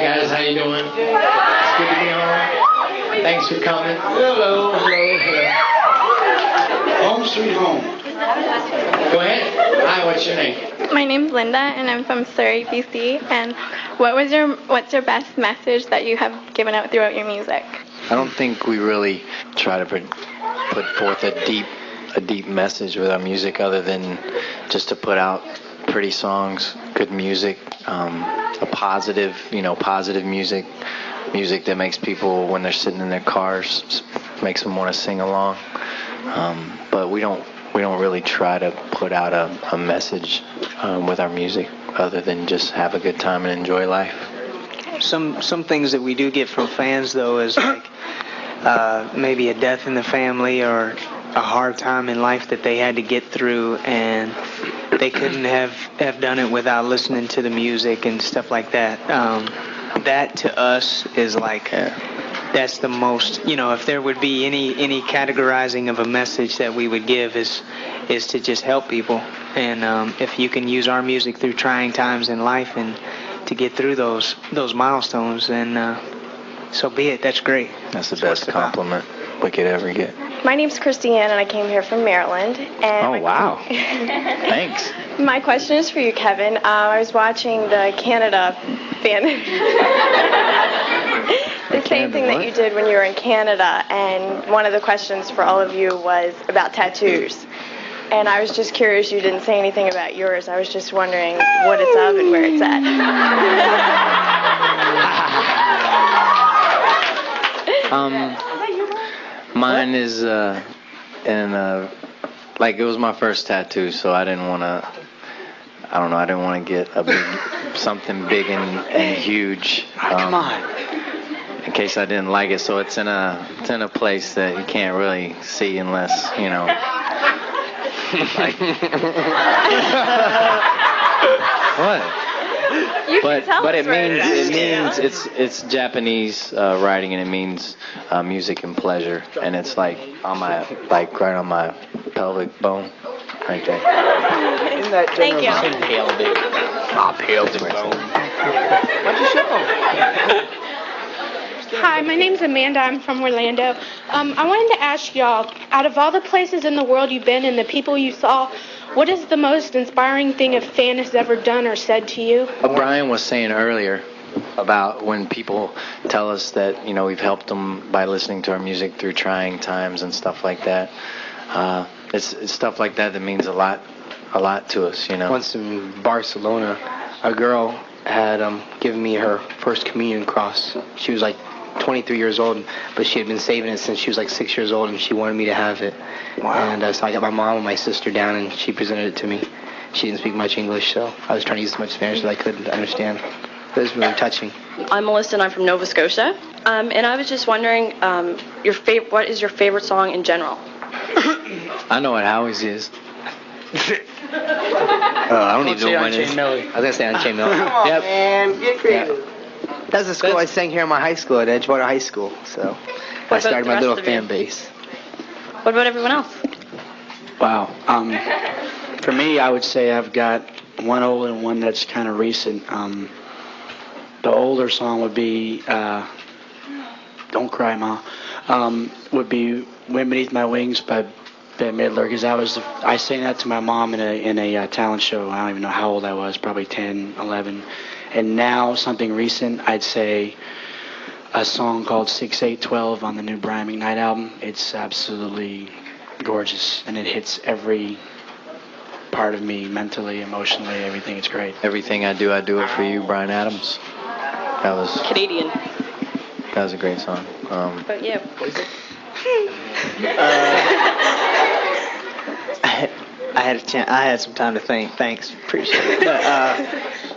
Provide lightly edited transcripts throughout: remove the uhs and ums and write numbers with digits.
guys, how you doing? It's good to be home. Thanks for coming. Hello. Home sweet home. Go ahead. Hi, what's your name? My name's Linda, and I'm from Surrey, BC. And what's your best message that you have given out throughout your music? I don't think we really try to put forth a deep message with our music, other than just to put out pretty songs, good music, a positive music that makes people, when they're sitting in their cars, makes them want to sing along. But we don't really try to put out a message with our music, other than just have a good time and enjoy life. Some things that we do get from fans, though, is like maybe a death in the family or a hard time in life that they had to get through, and they couldn't have done it without listening to the music and stuff like that. That to us is like, that's the most, if there would be any categorizing of a message that we would give is to just help people. And if you can use our music through trying times in life and to get through those milestones, then so be it. That's great. That's the best compliment we could ever get. My name's Christiane, and I came here from Maryland. And oh, wow. Thanks. My question is for you, Kevin. I was watching the Canada fan. The same thing that you did when you were in Canada, and one of the questions for all of you was about tattoos. And I was just curious, you didn't say anything about yours. I was just wondering what it's of and where it's at. Mine is it was my first tattoo, so I didn't want to get something big and huge. Come on. In case I didn't like it, so it's in a place that you can't really see unless, What? But it means it's Japanese writing, and it means music and pleasure, and it's like right on my pelvic bone, right there. Isn't that Thank you. My pelvic bone. Why'd you show? Hi, my name's Amanda. I'm from Orlando. I wanted to ask y'all, out of all the places in the world you've been and the people you saw, what is the most inspiring thing a fan has ever done or said to you? Brian was saying earlier about when people tell us that, we've helped them by listening to our music through trying times and stuff like that. It's stuff like that means a lot to us, Once in Barcelona, a girl had given me her first communion cross. She was like 23 years old, but she had been saving it since she was like 6 years old, and she wanted me to have it. Wow. And so I got my mom and my sister down, and she presented it to me. She didn't speak much English, so I was trying to use as much Spanish as I could to understand. It was really touching. I'm Melissa, and I'm from Nova Scotia. And I was just wondering, what is your favorite song in general? I know what Howie's is. I don't even know what mine is. I was going to say Unchained Melody. Come on, man. Get creative. Yep. That's the school I sang here in my high school, at Edgewater High School. So I started my little fan base. What about everyone else? Wow. For me, I would say I've got one old and one that's kind of recent. The older song would be Don't Cry, Ma. Would be Wind Beneath My Wings by Bette Midler, because I sang that to my mom in a talent show. I don't even know how old I was, probably 10, 11. And now, something recent, I'd say a song called 6-8-12 on the new Brian McKnight album. It's absolutely gorgeous, and it hits every part of me, mentally, emotionally, everything. It's great. Everything I do it for you, Bryan Adams. That was Canadian. That was a great song. But yeah. I had some time to think. Thanks, appreciate it.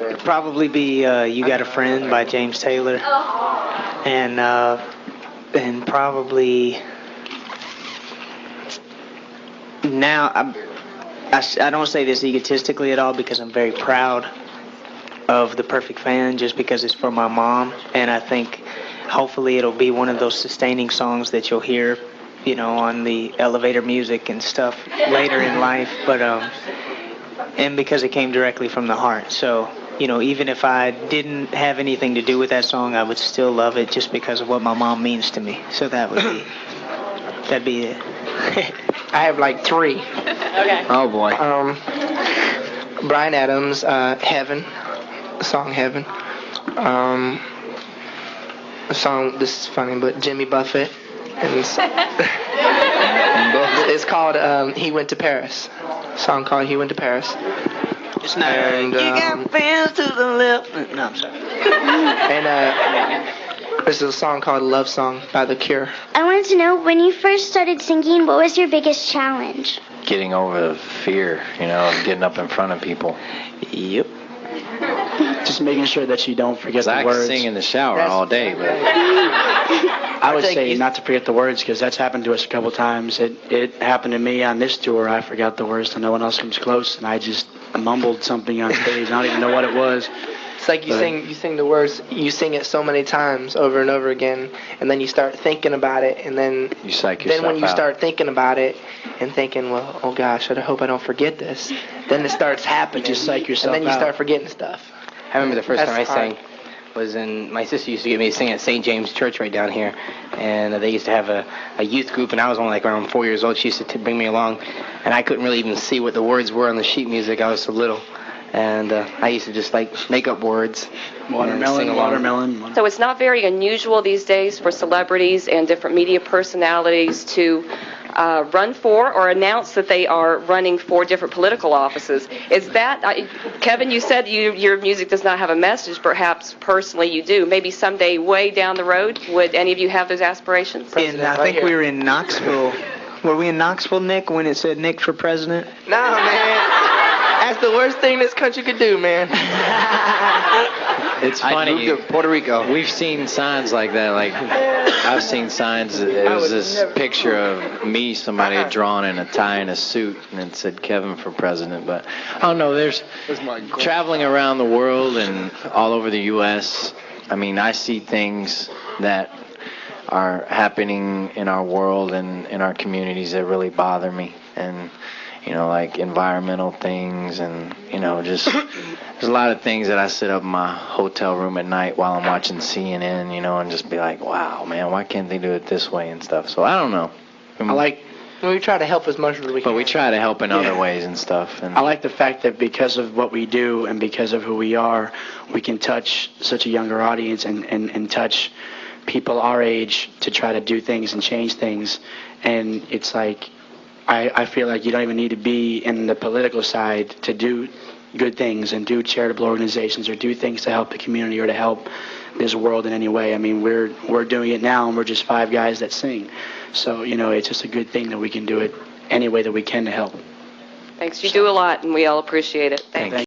It'd probably be "You Got a Friend" by James Taylor, and probably now I don't say this egotistically at all, because I'm very proud of The Perfect Fan, just because it's for my mom, and I think hopefully it'll be one of those sustaining songs that you'll hear, on the elevator music and stuff later in life, but and because it came directly from the heart. So even if I didn't have anything to do with that song, I would still love it just because of what my mom means to me. So that'd be it. I have like 3. Okay. Oh boy. Bryan Adams, Heaven, the song Heaven. A song, this is funny, but Jimmy Buffett. And it's called He Went to Paris. A song called He Went to Paris. It's not. And, you got fans to the left. No, I'm sorry. And this is a song called Love Song by The Cure. I wanted to know, when you first started singing, what was your biggest challenge? Getting over the fear, of getting up in front of people. Yep. Just making sure that you don't forget the I words. can sing in the shower all day, but I would say not to forget the words, because that's happened to us a couple times. It happened to me on this tour. I forgot the words, so no one else comes close, and I just mumbled something on stage. I don't even know what it was. It's like you sing the words, you sing it so many times over and over again, and then you start thinking about it, and then you psych yourself then when you out. start thinking about it and thinking, well, oh gosh, I hope I don't forget this, then it starts happening. You just psych yourself and then you out. start forgetting stuff. I remember the first That's time I hard. sang was my sister used to get me to sing at St. James Church right down here, and they used to have a youth group, and I was only like around 4 years old. She used to bring me along, and I couldn't really even see what the words were on the sheet music. I was so little, and I used to just make up words. Watermelon, watermelon. So it's not very unusual these days for celebrities and different media personalities to run for or announce that they are running for different political offices. Is that, Kevin, you said your music does not have a message. Perhaps personally you do. Maybe someday way down the road, would any of you have those aspirations? And I think we were in Knoxville. Were we in Knoxville, Nick, when it said Nick for president? No, man. That's the worst thing this country could do, man. It's funny. I moved to Puerto Rico. We've seen signs like that. Like I've seen signs. It was this picture of me, somebody had drawn in a tie and a suit, and it said Kevin for president. But I don't know. There's traveling around the world and all over the U.S. I mean, I see things that are happening in our world and in our communities that really bother me, and like environmental things, and just there's a lot of things that I sit up in my hotel room at night while I'm watching CNN, and just be like, wow, man, why can't they do it this way and stuff? So I don't know. We try to help as much as we can. But we try to help in other ways and stuff. And I like the fact that because of what we do and because of who we are, we can touch such a younger audience and touch people our age to try to do things and change things. And it's like, I feel like you don't even need to be in the political side to do good things and do charitable organizations or do things to help the community or to help this world in any way. I mean, we're doing it now, and we're just 5 guys that sing. So, it's just a good thing that we can do it any way that we can to help. Thanks. You do a lot, and we all appreciate it. Thanks.